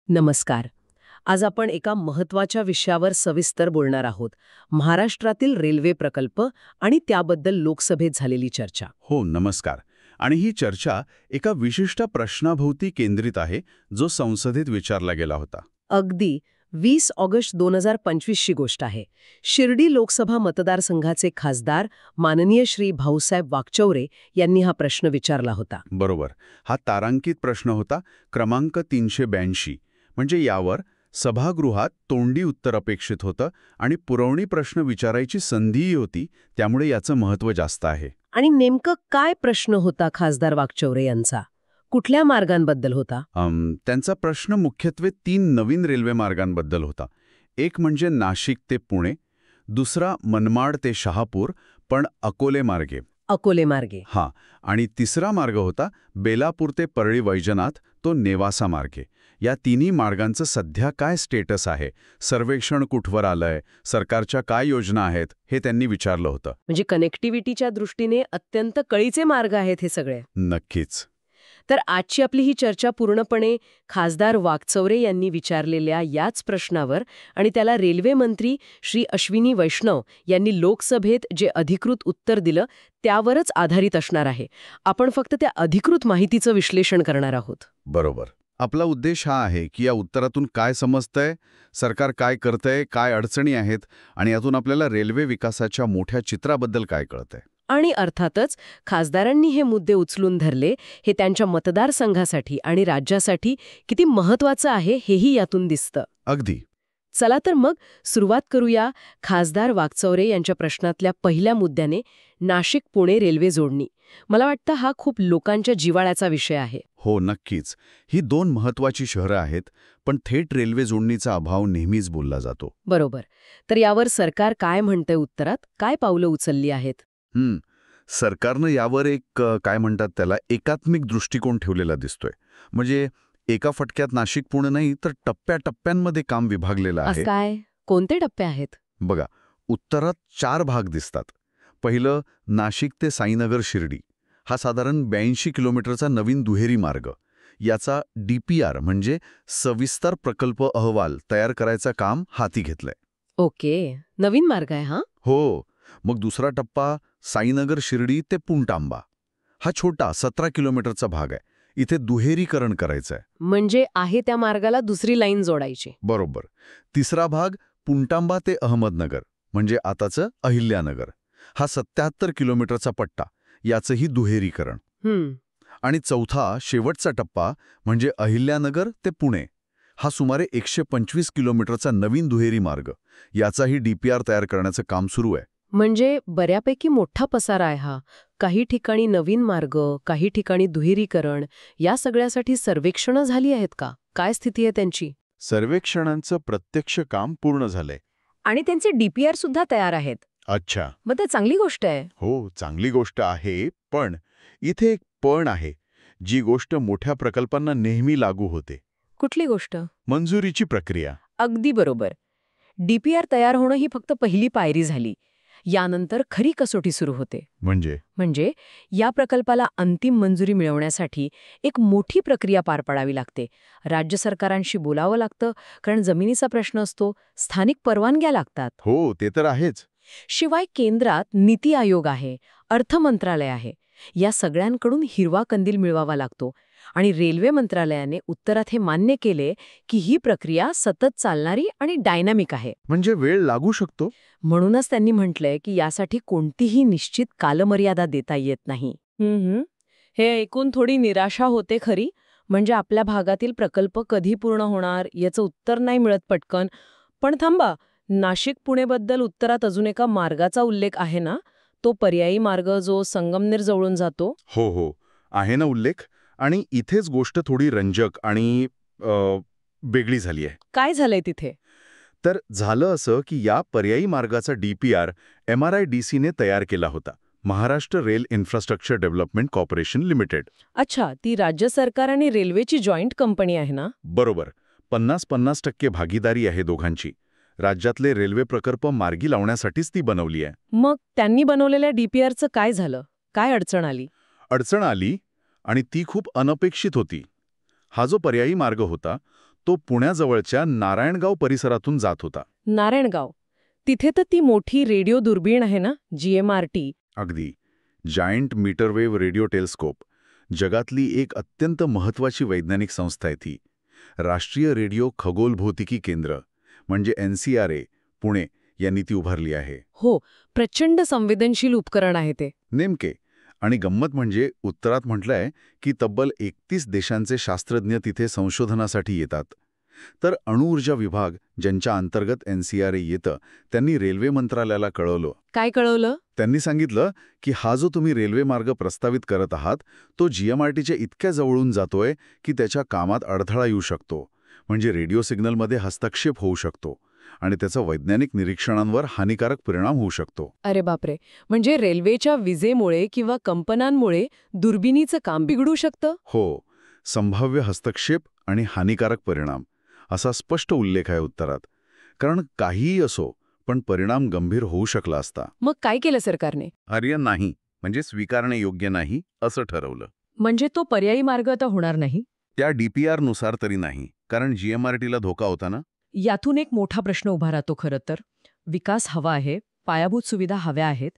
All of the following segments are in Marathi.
नमस्कार. आज आपण एका महत्त्वाच्या विषयावर सविस्तर बोलणार आहोत. महाराष्ट्रातील रेल्वे प्रकल्प आणि त्याबद्दल लोकसभेत झालेली चर्चा. हो, नमस्कार. आणि ही चर्चा एका विशिष्ट प्रश्नाभोवती केंद्रित आहे, जो संसदेत विचारला गेला होता. अगदी 20 ऑगस्ट 2025 ची गोष्ट आहे. शिर्डी लोकसभा मतदारसंघाचे खासदार माननीय श्री भाऊसाहेब वाकचौरे यांनी हा प्रश्न विचारला होता. बरोबर. हा तारांकित प्रश्न होता, क्रमांक 382. म्हणजे यावर सभागृहात तोंडी उत्तर अपेक्षित होतं आणि पुरवणी प्रश्न विचारायची संधीही होती, त्यामुळे याचं महत्त्व जास्त आहे. आणि नेमकं काय प्रश्न होता खासदार वाकचौरे यांचा? कुठल्या मार्गांबद्दल होता? त्यांचा प्रश्न मुख्यत्वे 3 नवीन रेल्वे मार्गांबद्दल होता. एक म्हणजे नाशिक ते पुणे, दुसरा मनमाड ते शहापूर पण अकोले मार्गे. अकोले मार्गे. हां, आणि तिसरा मार्ग होता बेलापूर ते परळी वैजनाथ, तो नेवासा मार्गे. या तिन्ही मार्गांचं सध्या काय स्टेटस आहे, सर्वेक्षण कुठवर आलंय, सरकारच्या काय योजना आहेत, हे त्यांनी विचारलं होतं. म्हणजे कनेक्टिव्हिटीच्या दृष्टीने अत्यंत कळीचे मार्ग आहेत हे सगळे. नक्कीच. तर आजची आपली ही चर्चा पूर्णपणे खासदार वाकचौरे यांनी विचारलेल्या याच प्रश्नावर आणि त्याला रेल्वे मंत्री श्री अश्विनी वैष्णव यांनी लोकसभेत जे अधिकृत उत्तर दिलं त्यावरच आधारित असणार आहे. आपण फक्त त्या अधिकृत माहितीचं विश्लेषण करणार आहोत. बरोबर. आपला उद्देश हा आहे की या उत्तरातून काय समजतंय, सरकार काय करतंय, काय अडचणी आहेत आणि यातून आपल्याला रेल्वे विकासाच्या मोठ्या चित्राबद्दल काय कळतंय. आणि अर्थातच खासदारांनी हे मुद्दे उचलून धरले हे त्यांच्या मतदारसंघासाठी आणि राज्यासाठी किती महत्त्वाचं आहे हेही यातून दिसतं. अगदी. चला तर मग सुरुवात करूया खासदार वाकचौरे यांच्या प्रश्नातल्या पहिल्या मुद्द्याने, नाशिक पुणे रेल्वे जोडणी. मला वाटतं हा खूप लोकांच्या जिव्हाळ्याचा विषय आहे. हो, नक्कीच. ही 2 महत्त्वाची शहरं आहेत, पण थेट रेल्वे जोडणीचा अभाव नेहमीच बोलला जातो. बरोबर. तर यावर सरकार काय म्हणतंय उत्तरात? काय पावलं उचलली आहेत? सरकारनं यावर एक काय म्हणतात त्याला एकात्मिक दृष्टिकोन ठेवलेला दिसतोय. म्हणजे एका फटक्यात नाशिक पुणे नाही तर टप्प्याटप्प्यांमध्ये काम विभागलेलं आहे. काय कोणते टप्पे आहेत? बघा, उत्तरात 4 भाग दिसतात. पहिलं नाशिक ते साईनगर शिर्डी. हा साधारण 82 किलोमीटरचा नवीन दुहेरी मार्ग. याचा DPR म्हणजे सविस्तर प्रकल्प अहवाल तयार करायचं काम हाती घेतलंय. ओके, नवीन मार्ग आहे हा? हो. मग दुसरा टप्पा साईनगर शिर्डी ते पुणतांबा. हा छोटा 17 किलोमीटरचा भाग आहे. इथे दुहेरीकरण करायचंय. म्हणजे आहे त्या मार्गाला दुसरी लाईन जोडायची. बरोबर. तिसरा भाग पुणतांबा ते अहमदनगर म्हणजे आताचं अहिल्यानगर. हा 77 किलोमीटरचा पट्टा. याचंही दुहेरीकरण. आणि चौथा शेवटचा टप्पा म्हणजे अहिल्यानगर ते पुणे. हा सुमारे 125 किलोमीटरचा नवीन दुहेरी मार्ग. याचाही DPR तयार करण्याचं काम सुरू आहे. म्हणजे बऱ्यापैकी मोठा पसारा आहे हा. काही ठिकाणी नवीन मार्ग, काही ठिकाणी दुहेरीकरण. या सगळ्यासाठी सर्वेक्षणं झाली आहेत का? काय स्थिती आहे त्यांची? सर्वेक्षणांचं प्रत्यक्ष काम पूर्ण झालंय. आणि त्यांचे DPR सुद्धा तयार आहेत. अच्छा. मग ते चांगली गोष्ट आहे. हो, चांगली गोष्ट आहे, पण इथे एक पण आहे, जी गोष्ट मोठ्या प्रकल्पांना नेहमी लागू होते. कुठली गोष्ट? मंजुरीची प्रक्रिया. अगदी बरोबर. DPR तयार होणं ही फक्त पहिली पायरी झाली. यानंतर खरी कसोटी सुरू होते. म्हणजे या प्रकल्पाला अंतिम मंजुरी मिळवण्यासाठी एक मोठी प्रक्रिया पार पाडावी लागते. राज्य सरकारांशी बोलावं लागतं, कारण जमिनीचा प्रश्न असतो, स्थानिक परवानग्या लागतात. हो, ते तर आहेच. शिवाय केंद्रात नीती आयोग आहे, अर्थ मंत्रालय आहे. या सगळ्यांकडून हिरवा कंदील मिळवावा लागतो. आणि रेल्वे मंत्रालयाने उत्तरात हे मान्य केले की ही प्रक्रिया सतत चालणारी आणि डायनामिक आहे. म्हणजे वेळ लागू शकतो. म्हणूनच त्यांनी म्हटलंय की यासाठी कोणतीही निश्चित कालमर्यादा देता येत नाही. हे ऐकून थोडी निराशा होते खरी. म्हणजे आपल्या भागातील प्रकल्प कधी पूर्ण होणार याचं उत्तर नाही मिळत पटकन. पण थांबा, नाशिक पुणेबद्दल उत्तरात अजून एका मार्गाचा उल्लेख आहे ना? तो पर्यायी मार्ग जो संगमनेर जवळून जातो. हो, आहे ना उल्लेख. आणि इथेच गोष्ट थोडी रंजक आणि वेगळी झाली आहे. काय झालंय तिथे? तर झालं असं की या पर्यायी मार्गाचा DPR MRIDCने तयार केला होता. Maharashtra rail infrastructure development corporation limited. अच्छा, ती राज्य सरकार आणि रेल्वेची जॉईंट कंपनी आहे ना? बरोबर. 50-50% भागीदारी आहे दोघांची. राज्यातले रेल्वे प्रकल्प मार्गी लावण्यासाठीच ती बनवली आहे. मग त्यांनी बनवलेल्या DPRचं काय झालं? काय अडचण आली? अडचण आली आणि ती खूप अनपेक्षित होती. हा जो पर्यायी मार्ग होता तो पुण्याजवळच्या नारायणगाव परिसरातून जात होता. नारायणगाव, तिथे तर ती मोठी रेडिओ दुर्बीण आहे ना, GMRT. अगदी. Giant metrewave radio telescope. जगातली एक अत्यंत महत्त्वाची वैज्ञानिक संस्था आहे ती. राष्ट्रीय रेडिओ खगोलभौतिकी केंद्र म्हणजे NCRA, पुणे यांनी ती उभारली आहे. हो, प्रचंड संवेदनशील उपकरण आहे ते. नेमके. आणि गंमत म्हणजे उत्तरात म्हटलंय की तब्बल 31 देशांचे शास्त्रज्ञ तिथे संशोधनासाठी येतात. तर अणुऊर्जा विभाग, ज्यांच्या अंतर्गत NCRA येतं, त्यांनी रेल्वे मंत्रालयाला कळवलं. काय कळवलं? त्यांनी सांगितलं की हा जो तुम्ही रेल्वे मार्ग प्रस्तावित करत आहात तो GMRTच्या इतक्या जवळून जातोय की त्याच्या कामात अडथळा येऊ शकतो. म्हणजे रेडिओ सिग्नलमध्ये हस्तक्षेप होऊ शकतो आणि त्याचा वैज्ञानिक निरीक्षणांवर हानिकारक परिणाम होऊ शकतो. अरे बापरे, म्हणजे रेल्वेच्या विजेमुळे किंवा कंपनांमुळे दुर्बिणीचं काम बिघडू शकतं? हो, संभाव्य हस्तक्षेप आणि हानिकारक परिणाम असा स्पष्ट उल्लेख आहे उत्तरात. कारण काहीही असो, पण परिणाम गंभीर होऊ शकला असता. मग काय केलं सरकारने? आर्य नाही, म्हणजे स्वीकारणे योग्य नाही, असं ठरवलं. म्हणजे तो पर्यायी मार्ग आता होणार नाही? त्या DPR नुसार तरी नाही, कारण GMRTला धोका होता ना. यातून एक मोठा प्रश्न उभा राहतो खरं तर. विकास हवा आहे, पायाभूत सुविधा हव्या आहेत,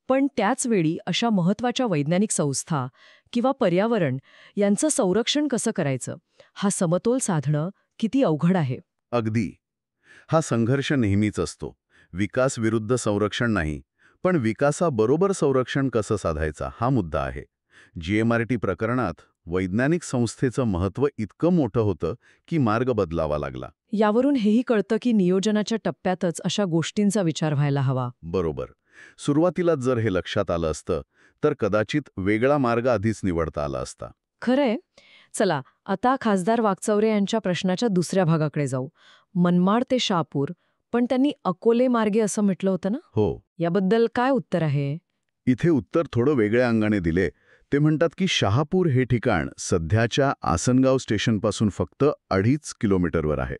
पण त्याचवेळी अशा महत्त्वाच्या वैज्ञानिक संस्था किंवा पर्यावरण यांचं संरक्षण कसं करायचं, हा समतोल साधणं किती अवघड आहे. अगदी. हा संघर्ष नेहमीच असतो. विकास विरुद्ध संरक्षण नाही, पण विकासाबरोबर संरक्षण कसं साधायचा हा मुद्दा आहे. GMRT प्रकरणात वैज्ञानिक संस्थेचं महत्त्व इतकं मोठं होतं की मार्ग बदलावा लागला. यावरून हेही कळतं की नियोजनाच्या टप्प्यातच अशा गोष्टींचा विचार व्हायला हवा. बरोबर. सुरुवातीलाच जर हे लक्षात आलं असतं तर कदाचित वेगळा मार्ग आधीच निवडता आला असता. खरंय. चला, आता खासदार वाकचौरे यांच्या प्रश्नाच्या दुसऱ्या भागाकडे जाऊ. मनमाड ते शहापूर, पण त्यांनी अकोले मार्गे असं म्हटलं होतं ना? हो. याबद्दल काय उत्तर आहे? इथे उत्तर थोडं वेगळ्या अंगाने दिले. ते म्हणतात की शहापूर हे ठिकाण सध्याच्या आसनगाव स्टेशनपासून फक्त 2.5 किलोमीटरवर आहे.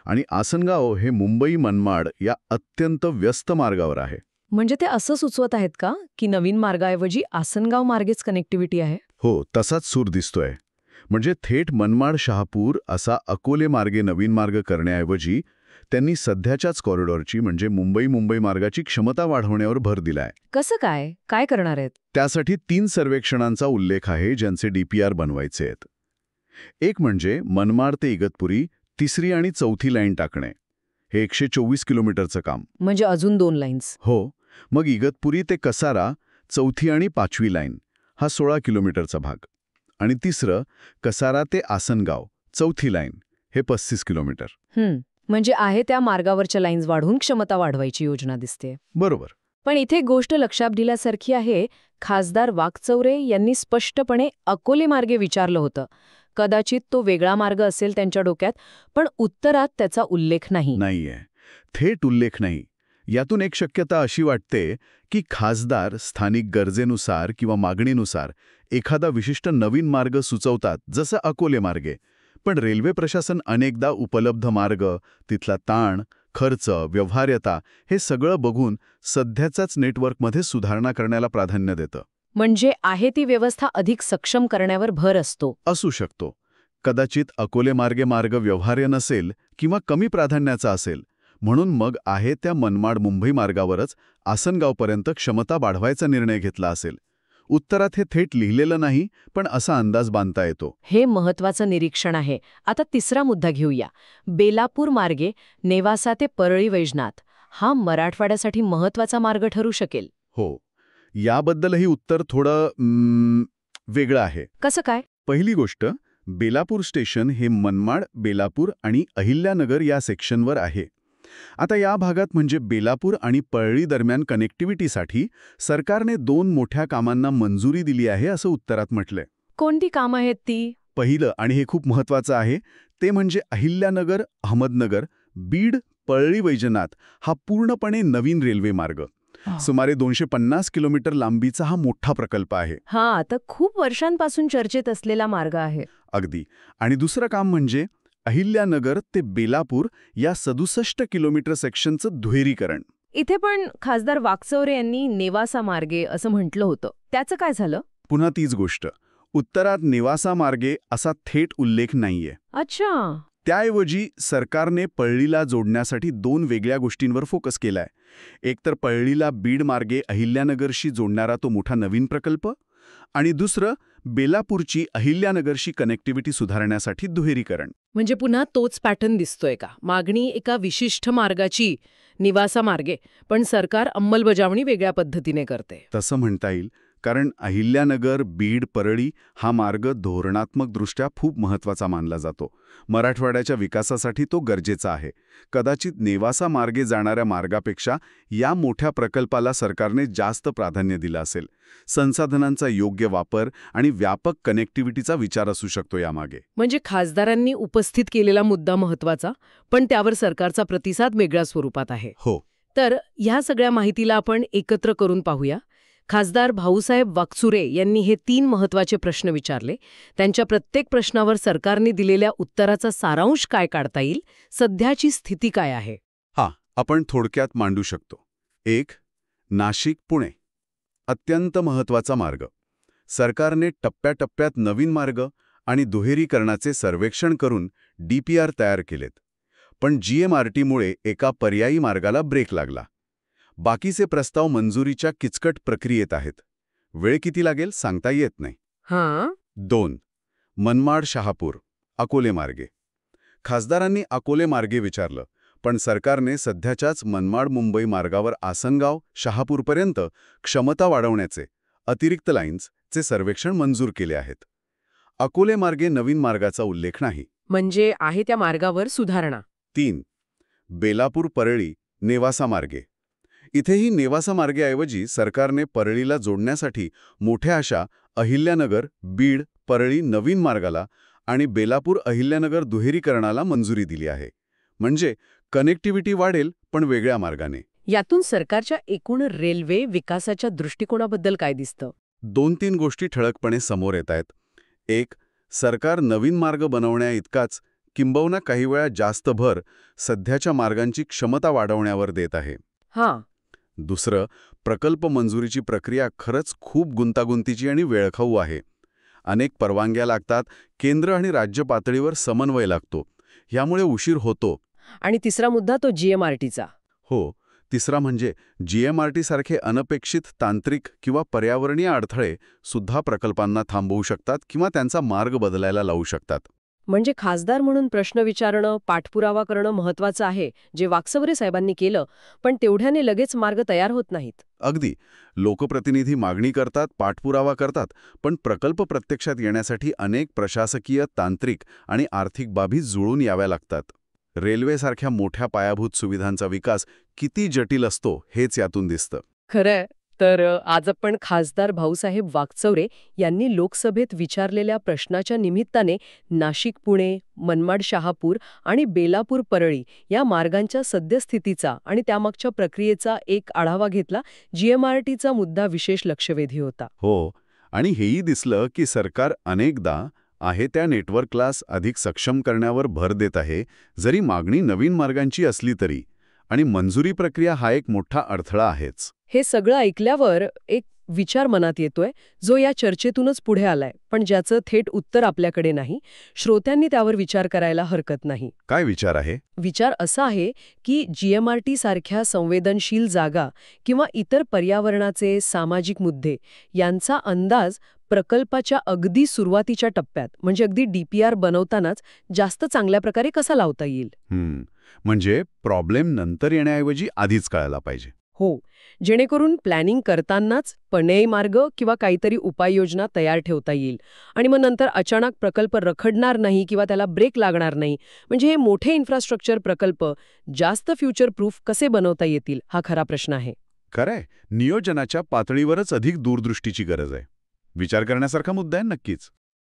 आणि आसनगाव हे मुंबई मनमाड या अत्यंत व्यस्त मार्गावर आहे. म्हणजे ते असं सुचवत आहेत का की नवीन मार्गाऐवजी आसनगाव मार्गेच कनेक्टिव्हिटी आहे? हो, तसाच सूर दिसतोय. म्हणजे थेट मनमाड शहापूर असा अकोले मार्गे नवीन मार्ग करण्याऐवजी त्यांनी सध्याच्याच कॉरिडॉरची म्हणजे मुंबई मार्गाची क्षमता वाढवण्यावर भर दिलाय. कसं काय? काय करणार आहेत? त्यासाठी 3 सर्वेक्षणांचा उल्लेख आहे ज्यांचे DPR बनवायचे आहेत. एक म्हणजे मनमाड ते इगतपुरी 3री आणि 4थी लाईन टाकणे. हे 124 किलोमीटरचं काम. म्हणजे अजून 2 लाईन्स? हो. मग इगतपुरी ते कसारा 4थी आणि 5वी लाईन, हा 16 किलोमीटरचा भाग. आणि तिसरं कसारा ते आसनगाव 4थी लाईन, हे 35 किलोमीटर. म्हणजे आहे त्या मार्गावरच्या लाईन्स वाढवून क्षमता वाढवायची योजना दिसते. बरोबर. पण इथे एक गोष्ट लक्षात दिल्यासारखी आहे. खासदार वाकचौरे यांनी स्पष्टपणे अकोले मार्गे विचारलं होतं. कदाचित तो वेगळा मार्ग असेल त्यांच्या डोक्यात, पण उत्तरात त्याचा उल्लेख नाही. नाहीये. थेट उल्लेख नाही. यातून एक शक्यता अशी वाटते की खासदार स्थानिक गरजेनुसार किंवा मागणीनुसार एखादा विशिष्ट नवीन मार्ग सुचवतात, जसं अकोले मार्गे. पण रेल्वे प्रशासन अनेकदा उपलब्ध मार्ग, तिथला ताण, खर्च, व्यवहार्यता हे सगळं बघून सध्याच्याच नेटवर्कमध्ये सुधारणा करण्याला प्राधान्य देतं. म्हणजे आहे ती व्यवस्था अधिक सक्षम करण्यावर भर असतो. असू शकतो. कदाचित अकोले मार्ग व्यवहार्य नसेल किंवा कमी प्राधान्याचा असेल, म्हणून मग आहे त्या मनमाड मुंबई मार्गावरच आसनगावपर्यंत क्षमता वाढवायचा निर्णय घेतला असेल. उत्तरात हे थेट लिहिलेलं नाही, पण असा अंदाज बांधता येतो. हे महत्वाचं निरीक्षण आहे. आता तिसरा मुद्दा घेऊया. बेलापूर मार्गे नेवासा ते परळी वैजनाथ हा मराठवाड्यासाठी महत्वाचा मार्ग ठरू शकेल. हो. याबद्दलही उत्तर थोडं वेगळं आहे. कसं काय? पहिली गोष्ट, बेलापूर स्टेशन हे मनमाड, बेलापूर आणि अहिल्यानगर या सेक्शनवर आहे. आता या भागात म्हणजे बेलापूर आणि परळी दरम्यान कनेक्टिव्हिटीसाठी सरकारने 2 मोठ्या कामांना मंजुरी दिली आहे असं उत्तरात म्हटलंय. कोणती कामं आहेत ती? पहिलं, आणि हे खूप महत्वाचं आहे, ते म्हणजे अहिल्यानगर, अहमदनगर, बीड, परळी वैजनाथ हा पूर्णपणे नवीन रेल्वे मार्ग. सुमारे 250 किलोमीटर लांबीचा हा मोठा प्रकल्प आहे. हा, आता खूप वर्षांपासून चर्चेत असलेला मार्ग आहे. अगदी. आणि दुसरं काम म्हणजे अहिल्यानगर ते बेलापूर या 67 किलोमीटर सेक्शनचं दुहेरीकरण. इथे पण खासदार वाकचौरे यांनी नेवासा मार्गे असं म्हटलं होतं. त्याचं काय झालं? पुन्हा तीच गोष्ट. उत्तरात नेवासा मार्गे असा थेट उल्लेख नाहीये. अच्छा. त्याऐवजी सरकारने पळळीला जोडण्यासाठी 2 वेगळ्या गोष्टींवर फोकस केलाय. एक तर पळळीला बीड मार्गे अहिल्यानगरशी जोडणारा तो मोठा नवीन प्रकल्प, आणि दुसरं बेलापूरची अहिल्यानगरशी कनेक्टिव्हिटी सुधारण्यासाठी दुहेरीकरण. म्हणजे पुन्हा तोच पॅटर्न दिसतोय का? मागणी एका विशिष्ट मार्गाची, निवासा मार्गे, पण सरकार अंमलबजावणी वेगळ्या पद्धतीने करते. तसं म्हणता येईल, कारण अहिल्यानगर बीड परळी हा मार्ग धोरणात्मकदृष्ट्या खूप महत्त्वाचा मानला जातो. मराठवाड्याच्या विकासासाठी तो गरजेचा आहे. कदाचित नेवासा मार्गे जाणाऱ्या मार्गापेक्षा या मोठ्या प्रकल्पाला सरकारने जास्त प्राधान्य दिलं असेल. संसाधनांचा योग्य वापर आणि व्यापक कनेक्टिव्हिटीचा विचार असू शकतो यामागे. म्हणजे खासदारांनी उपस्थित केलेला मुद्दा महत्त्वाचा, पण त्यावर सरकारचा प्रतिसाद वेगळ्या स्वरूपात आहे. हो. तर ह्या सगळ्या माहितीला आपण एकत्र करून पाहूया. खासदार भाऊसाहेब वाकचुरे यांनी हे 3 महत्त्वाचे प्रश्न विचारले. त्यांच्या प्रत्येक प्रश्नावर सरकारने दिलेल्या उत्तराचा सारांश काय काढता येईल, सध्याची स्थिती काय आहे? आपण थोडक्यात मांडू शकतो. 1. नाशिक-पुणे अत्यंत महत्त्वाचा मार्ग. सरकारने टप्प्याटप्प्यात नवीन मार्ग आणि दुहेरीकरणाचे सर्वेक्षण करून DPR तयार केलेत. पण GMRTमुळे एका पर्यायी मार्गाला ब्रेक लागला. बाकीचे प्रस्ताव मंजुरीच्या किचकट प्रक्रियेत आहेत. वेळ किती लागेल सांगता येत नाही. 2. मनमाड-शहापूर अकोले मार्गे. खासदारांनी अकोले मार्गे विचारलं, पण सरकारने सध्याच्याच मनमाड-मुंबई मार्गावर आसनगाव शहापूरपर्यंत क्षमता वाढवण्याचे अतिरिक्त लाईन्सचे सर्वेक्षण मंजूर केले आहेत. अकोले मार्गे नवीन मार्गाचा उल्लेख नाही. म्हणजे आहे त्या मार्गावर सुधारणा. 3. बेलापूर परळी नेवासा मार्गे. इथेही नेवासा मार्गेऐवजी सरकारने परळीला जोडण्यासाठी मोठ्या अशा अहिल्यानगर बीड परळी नवीन मार्गाला आणि बेलापूर अहिल्यानगर दुहेरीकरणाला मंजुरी दिली आहे. म्हणजे कनेक्टिव्हिटी वाढेल, पण वेगळ्या मार्गाने. यातून सरकारच्या एकूण रेल्वे विकासाच्या दृष्टिकोनाबद्दल काय दिसतं? 2-3 गोष्टी ठळकपणे समोर येत आहेत. 1. सरकार नवीन मार्ग बनवण्या इतकाच किंबहुना काही वेळा जास्त भर सध्याच्या मार्गांची क्षमता वाढवण्यावर देत आहे. दुसरं, प्रकल्प मंजुरीची प्रक्रिया खरंच खूप गुंतागुंतीची आणि वेळखाऊ आहे. अनेक परवानग्या लागतात, केंद्र आणि राज्य पातळीवर समन्वय लागतो. यामुळे उशीर होतो. आणि तिसरा मुद्दा तो GMRTचा. हो. तिसरा म्हणजे GMRT सारखे अनपेक्षित तांत्रिक किंवा पर्यावरणीय अडथळे सुद्धा प्रकल्पांना थांबवू शकतात किंवा त्यांचा मार्ग बदलायला लावू शकतात. म्हणजे खासदार म्हणून प्रश्न विचारणं, पाठपुरावा करणं महत्त्वाचं आहे, जे वाकचौरे साहेबांनी केलं, पण तेवढ्याने लगेच मार्ग तयार होत नाहीत. अगदी. लोकप्रतिनिधी मागणी करतात, पाठपुरावा करतात, पण प्रकल्प प्रत्यक्षात येण्यासाठी अनेक प्रशासकीय, तांत्रिक आणि आर्थिक बाबी जुळून याव्या लागतात. रेल्वेसारख्या मोठ्या पायाभूत सुविधांचा विकास किती जटिल असतो हेच यातून दिसतं. खरंय. तर आज आपण खासदार भाऊसाहेब वाकचौरे यांनी लोकसभेत विचारलेल्या प्रश्नाच्या निमित्ताने नाशिक-पुणे, मनमाड-शहापूर आणि बेलापूर-परळी या मार्गांच्या सद्यस्थितीचा आणि त्यामागच्या प्रक्रियेचा एक आढावा घेतला. GMRTचा मुद्दा विशेष लक्षवेधी होता. हो. आणि हेही दिसलं की सरकार अनेकदा आहे त्या नेटवर्कलाच अधिक सक्षम करण्यावर भर देत आहे, जरी मागणी नवीन मार्गांची असली तरी. आणि मंजुरी प्रक्रिया हा एक मोठा अडथळा आहेच. हे सगळं ऐकल्यावर एक विचार मनात येतोय, जो या चर्चेतूनच पुढे आलाय, पण ज्याचं थेट उत्तर आपल्याकडे नाही. श्रोत्यांनी त्यावर विचार करायला हरकत नाही. काय विचार आहे? विचार असा आहे की GMRT सारख्या संवेदनशील जागा किंवा इतर पर्यावरणाचे सामाजिक मुद्दे यांचा अंदाज प्रकल्पाच्या अगदी सुरुवातीच्या टप्प्यात, म्हणजे अगदी DPR बनवतानाच जास्त चांगल्या प्रकारे कसा लावता येईल. म्हणजे प्रॉब्लेम नंतर येण्याऐवजी आधीच कळायला पाहिजे. हो. जेणेकरून प्लॅनिंग करतानाच पर्यायी मार्ग किंवा काहीतरी उपाययोजना तयार ठेवता येईल आणि मग नंतर अचानक प्रकल्प रखडणार नाही किंवा त्याला ब्रेक लागणार नाही. म्हणजे हे मोठे इन्फ्रास्ट्रक्चर प्रकल्प जास्त फ्युचर प्रूफ कसे बनवता येतील, हा खरा प्रश्न आहे. खरंय. नियोजनाच्या पातळीवरच अधिक दूरदृष्टीची गरज आहे. विचार करण्यासारखा मुद्दा आहे नक्कीच.